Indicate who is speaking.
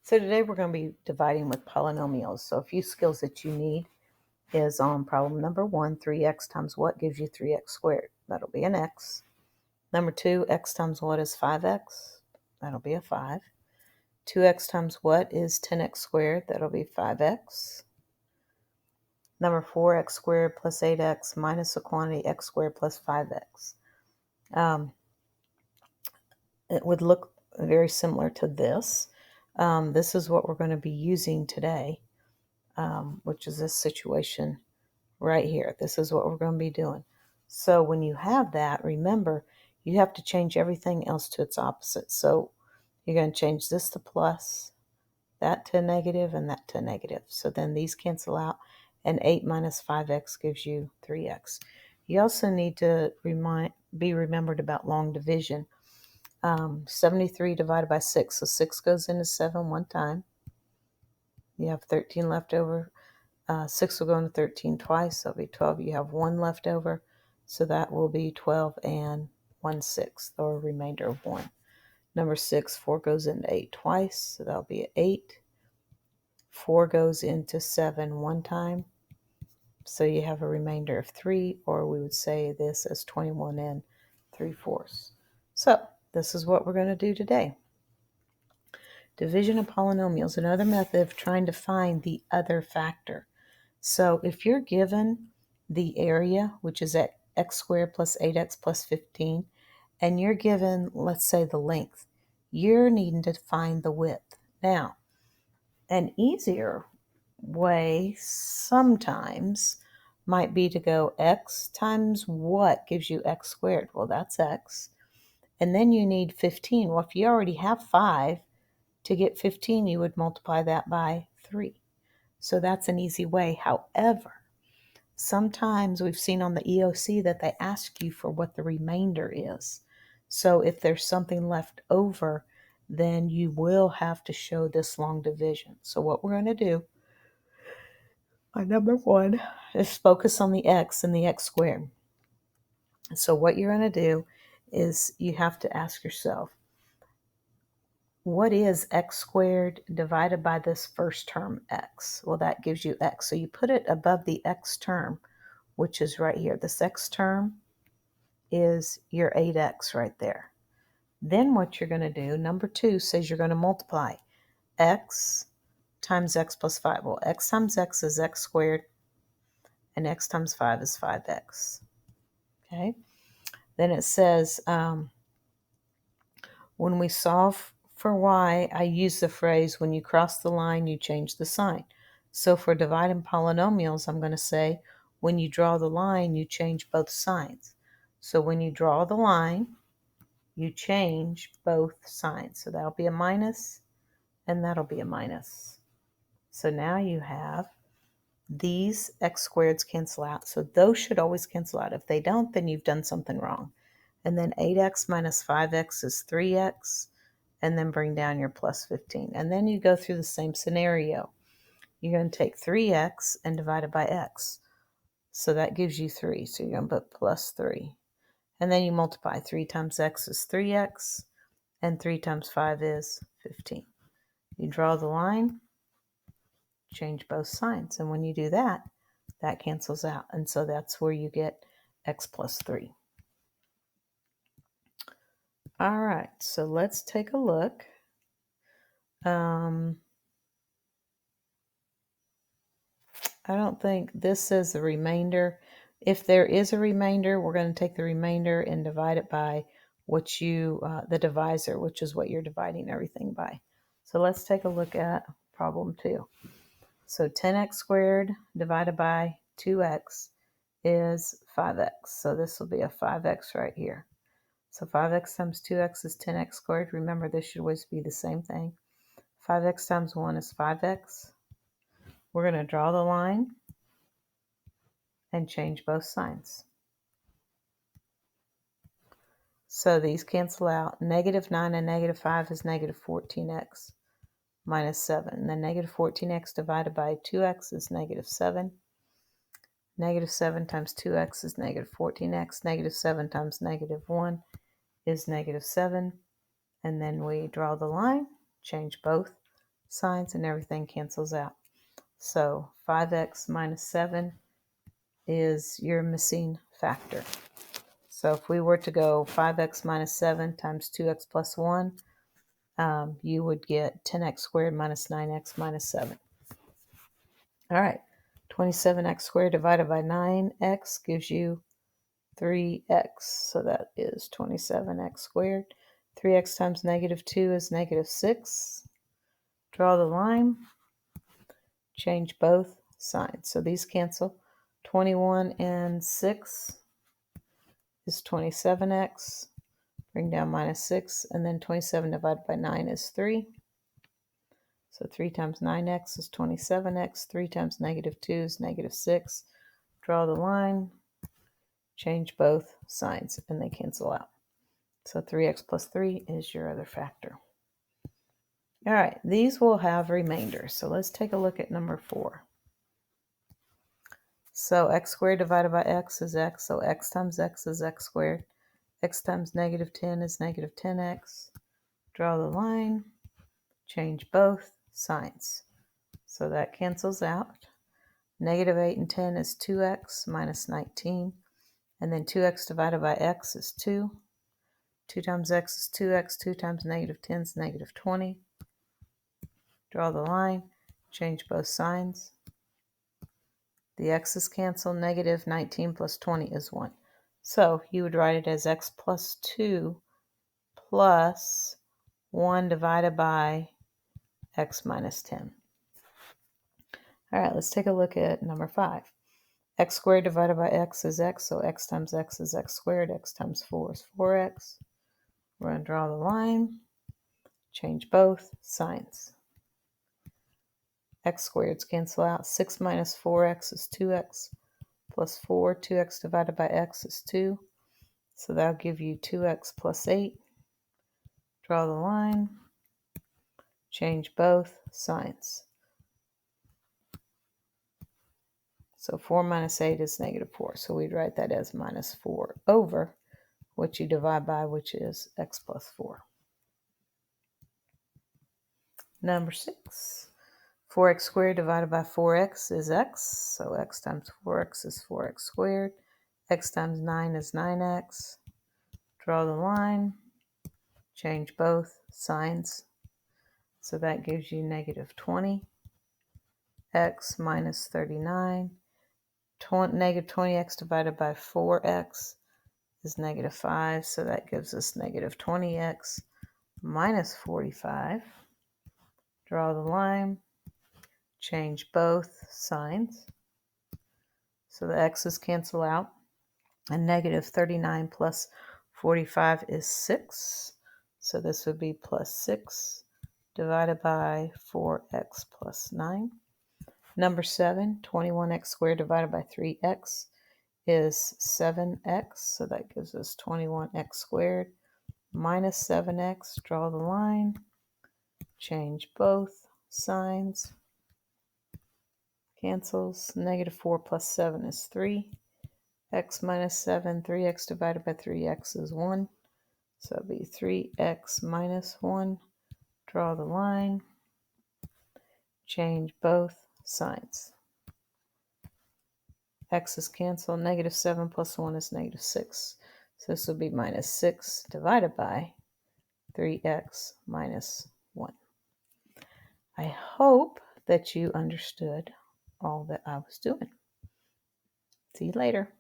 Speaker 1: So today we're going to be dividing with polynomials. So a few skills that you need is on problem number 1, 3x times what gives you 3x squared? That'll be an x. Number 2, x times what is 5x? That'll be a 5. 2x times what is 10x squared? That'll be 5x. Number 4, x squared plus 8x minus the quantity x squared plus 5x. It would look very similar to this. This is what we're going to be using today, which is this situation right here. This is what we're going to be doing. So when you have that, remember, you have to change everything else to its opposite. So you're going to change this to plus, that to negative, and that to negative. So then these cancel out, and 8 minus 5x gives you 3x. You also need to be remembered about long division. 73 divided by 6. So 6 goes into 7 one time. You have 13 left over. 6 will go into 13 twice. That'll be 12. You have 1 left over. So that will be 12 and 1/6, or a remainder of 1. Number 6, 4 goes into 8 twice. So that'll be 8. 4 goes into 7 one time. So you have a remainder of 3, or we would say this as 21 and 3/4. So this is what we're going to do today. Division of polynomials, another method of trying to find the other factor. So if you're given the area, which is at x squared plus 8x plus 15, and you're given, let's say, the length, you're needing to find the width. Now, an easier way sometimes might be to go x times what gives you x squared? Well, that's x. And then you need 15. Well, if you already have 5, to get 15, you would multiply that by 3. So that's an easy way. However, sometimes we've seen on the EOC that they ask you for what the remainder is. So if there's something left over, then you will have to show this long division. So what we're going to do, number 1, is focus on the x and the x squared. So what you're going to do is you have to ask yourself, what is x squared divided by this first term x? Well, that gives you x. So you put it above the x term, which is right here. This x term is your 8x right there. Then what you're going to do, number 2 says you're going to multiply x times x plus 5. Well, x times x is x squared, and x times 5 is 5x. Okay. Then it says, when we solve for y, I use the phrase, when you cross the line, you change the sign. So for dividing polynomials, I'm going to say, when you draw the line, you change both signs. So when you draw the line, you change both signs. So that'll be a minus, and that'll be a minus. So now you have these x squareds cancel out. So those should always cancel out. If they don't, then you've done something wrong. And then 8x minus 5x is 3x. And then bring down your plus 15. And then you go through the same scenario. You're going to take 3x and divide it by x. So that gives you 3. So you're going to put plus 3. And then you multiply. 3 times x is 3x. And 3 times 5 is 15. You draw the line, change both signs. And when you do that, that cancels out. And so that's where you get x plus 3. All right, so let's take a look. I don't think this says the remainder. If there is a remainder, we're going to take the remainder and divide it by what you, the divisor, which is what you're dividing everything by. So let's take a look at problem 2. So 10x squared divided by 2x is 5x. So this will be a 5x right here. So 5x times 2x is 10x squared. Remember, this should always be the same thing. 5x times 1 is 5x. We're going to draw the line and change both signs. So these cancel out. Negative 9 and negative 5 is negative 14x minus 7. And then negative 14x divided by 2x is negative 7. Negative 7 times 2x is negative 14x. Negative 7 times negative 1 is negative 7. And then we draw the line, change both signs, and everything cancels out. So 5x minus 7 is your missing factor. So if we were to go 5x minus 7 times 2x plus 1, you would get 10x squared minus 9x minus 7. All right, 27x squared divided by 9x gives you 3x. So that is 27x squared. 3x times negative 2 is negative 6. Draw the line. Change both signs. So these cancel. 21 and 6 is 27x. Bring down minus 6. And then 27 divided by 9 is 3. So 3 times 9x is 27x. 3 times negative 2 is negative 6. Draw the line. Change both signs, and they cancel out. So 3x plus 3 is your other factor. All right, these will have remainders. So let's take a look at number 4. So x squared divided by x is x. So x times x is x squared. X times negative 10 is negative 10x. Draw the line. Change both signs. So that cancels out. Negative 8 and 10 is 2x minus 19. And then 2x divided by x is 2. 2 times x is 2x. 2 times negative 10 is negative 20. Draw the line. Change both signs. The x's cancel. Negative 19 plus 20 is 1. So you would write it as x plus 2 plus 1 divided by x minus 10. All right, let's take a look at number 5. X squared divided by x is x, so x times x is x squared. X times 4 is 4x. We're going to draw the line, change both signs. X squareds cancel out. 6 minus 4x is 2x plus 4. 2x divided by x is 2. So that'll give you 2x plus 8. Draw the line, change both signs. So 4 minus 8 is negative 4. So we'd write that as minus 4 over what you divide by, which is x plus 4. Number 6. 4x squared divided by 4x is x. So x times 4x is 4x squared. X times 9 is 9x. Draw the line. Change both signs. So that gives you negative 20. X minus 39. Negative 20x divided by 4x is negative 5. So that gives us negative 20x minus 45. Draw the line. Change both signs. So the x's cancel out. And negative 39 plus 45 is 6. So this would be plus 6 divided by 4x plus 9. Number 7, 21x squared divided by 3x is 7x. So that gives us 21x squared minus 7x. Draw the line. Change both signs. Cancels. Negative 4 plus 7 is 3. X minus 7, 3x divided by 3x is 1. So it'll be 3x minus 1. Draw the line. Change both signs. X's cancel. Negative 7 plus 1 is negative 6. So this will be minus 6 divided by 3x minus 1. I hope that you understood all that I was doing. See you later.